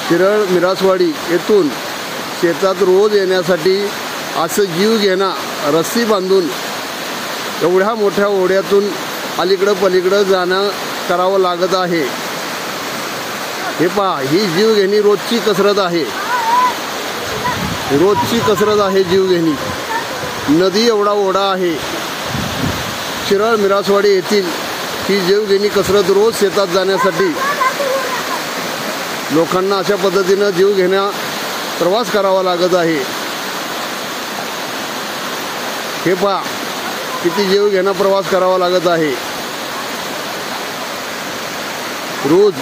शिरळ मिरासवाडी येथून शेतात रोज येण्यासाठी असं जीव घेणा रस्सी बांधून एवढ्या मोठ्या ओढ्यातून अलीकडं पलीकडं जाणं करावं लागत आहे। हे पहा, ही जीवघेणी रोजची कसरत आहे, रोजची कसरत आहे जीवघेणी। नदी एवढा ओढा आहे। शिरळ मिरासवाडी येथील ही जीवघेणी कसरत रोज शेतात जाण्यासाठी लोकांना अशा पद्धतीनं जीवघेण्या प्रवास करावा लागत आहे। हे पहा, किती जीवघेणा प्रवास करावा लागत आहे रोज।